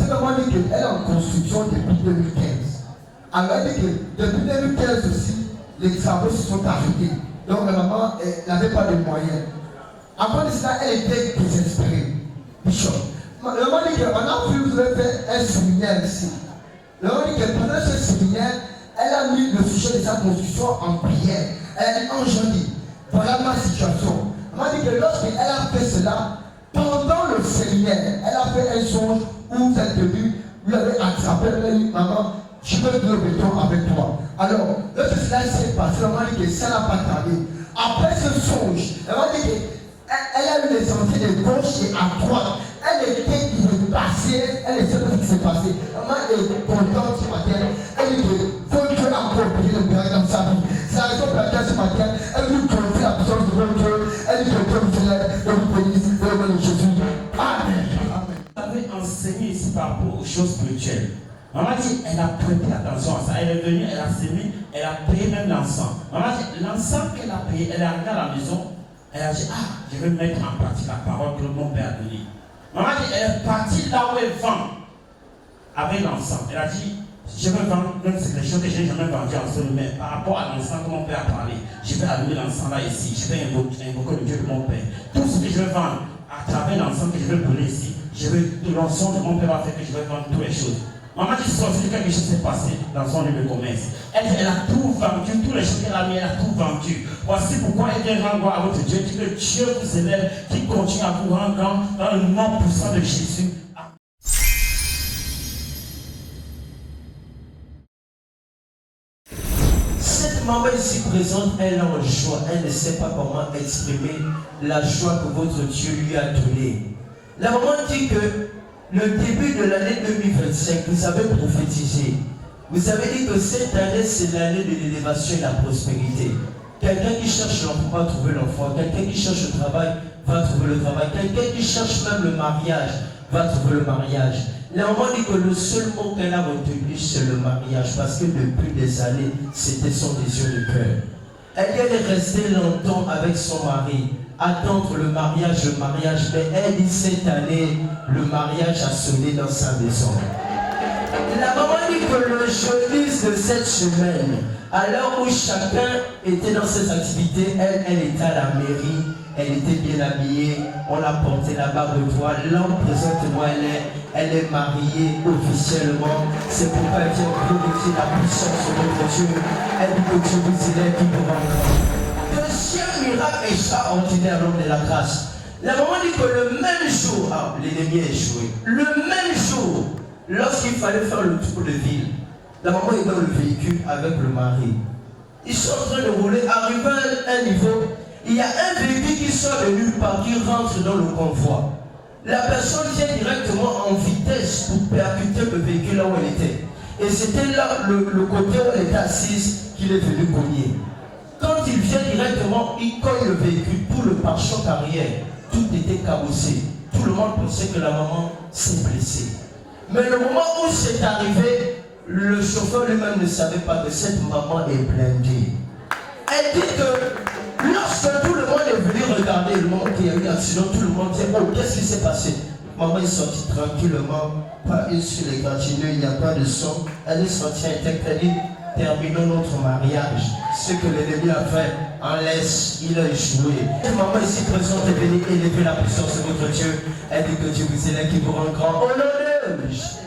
Cette maman dit qu'elle est en construction depuis 2015. Alors elle dit que depuis 2015 aussi, les travaux se sont arrêtés. Donc la maman n'avait pas de moyens. Après cela, elle était désespérée. Bishop. La maman dit qu'on a voulu vous faire un séminaire ici. La maman dit que pendant ce séminaire, elle a mis le sujet de sa construction en prière. Elle a dit, Ange, voilà ma situation. Elle m'a dit que lorsqu'elle a fait cela, pendant le séminaire, elle a fait un songe où cette début lui avait attrapé, elle a dit, maman, je veux de le béton avec toi. Alors, lorsque cela s'est passé, elle m'a dit que ça n'a pas tardé. Après ce songe, elle m'a dit qu'elle a eu les sentiers de gauche et à droite. Elle était passée, elle ne sait pas ce qui s'est passé. Maman est contente ce matin. Elle dit que faut Dieu encore payer le père dans sa vie. C'est la raison pour laquelle ce matin, elle veut trouver la puissance de votre Dieu. Elle dit que Dieu vous élève, de vous bénisse, de vous bénisse Jésus. Amen. Vous avez enseigné ici par rapport aux choses spirituelles. Maman dit, elle a prêté attention à ça. Elle est venue, elle a sémé, elle a payé même l'encens. Maman dit, l'encens qu'elle a payé, elle est arrivée à la maison. Elle a dit, je vais mettre en pratique la parole que mon père a donnée. Maman dit, elle est partie là où elle vend avec l'encens. Elle a dit, je vais vendre, même si c'est les choses que je n'ai jamais vendues en solo, mais par rapport à l'encens que mon père a parlé, je vais allumer l'encens là ici, je vais invoquer le Dieu de mon père. Tout ce que je vais vendre à travers l'encens que je vais brûler ici, l'encens de mon père va faire que je vais vendre toutes les choses. Maman dit, sorti quelque chose s'est passé dans son lieu de commerce. Elle a tout vendu, tous les choses qu'elle a mis, elle a tout vendu. Voici pourquoi elle vient rendre gloire à votre Dieu, que Dieu vous élève, qui continue à vous rendre grand dans le nom puissant de Jésus. Cette maman ici présente, elle est en joie, elle ne sait pas comment exprimer la joie que votre Dieu lui a donnée. La maman dit que le début de l'année 2025, vous avez prophétisé. Vous avez dit que cette année, c'est l'année de l'élévation et de la prospérité. Quelqu'un qui cherche l'enfant va trouver l'enfant. Quelqu'un qui cherche le travail va trouver le travail. Quelqu'un qui cherche même le mariage va trouver le mariage. La maman dit que le seul mot qu'elle a retenu, c'est le mariage. Parce que depuis des années, c'était son désir de cœur. Elle est restée longtemps avec son mari, attendre le mariage, mais elle dit cette année, le mariage a sonné dans sa maison. La maman dit que le jeudi de cette semaine, à l'heure où chacun était dans ses activités, elle était à la mairie, elle était bien habillée, on l'a porté la barbe de voile. L'homme présentement, elle est mariée officiellement. C'est pourquoi elle vient glorifier la puissance de notre Dieu. Elle dit que Dieu vous élève qui pourra encore. Deuxième miracle extraordinaire, l'homme de la grâce. La maman dit que le même jour, l'ennemi a échoué. Le même jour, lorsqu'il fallait faire le tour de ville, la maman est dans le véhicule avec le mari. Ils sont en train de rouler, arrivé à un niveau, il y a un véhicule qui sort de nulle part, qui rentre dans le convoi. La personne vient directement en vitesse pour percuter le véhicule là où elle était. Et c'était là, le côté où elle était assise, qu'il est venu cogner. Quand il vient directement, il cogne le véhicule pour le pare-choc arrière. Tout était cabossé. Tout le monde pensait que la maman s'est blessée. Mais le moment où c'est arrivé, le chauffeur lui-même ne savait pas que cette maman est blindée. Elle dit que lorsque tout le monde est venu regarder le moment qu'il y a eu l'accident, tout le monde dit, oh, qu'est-ce qui s'est passé? Maman est sortie tranquillement, pas une sur les gratineux, il n'y a pas de son. Elle est sortie intacte, elle dit, terminons notre mariage. Ce que l'ennemi a fait, en laisse, il a échoué. Maman ici présente est venue élever la puissance de votre Dieu. Elle dit que Dieu vous élève qui vous rend grand. Au nom de Jésus.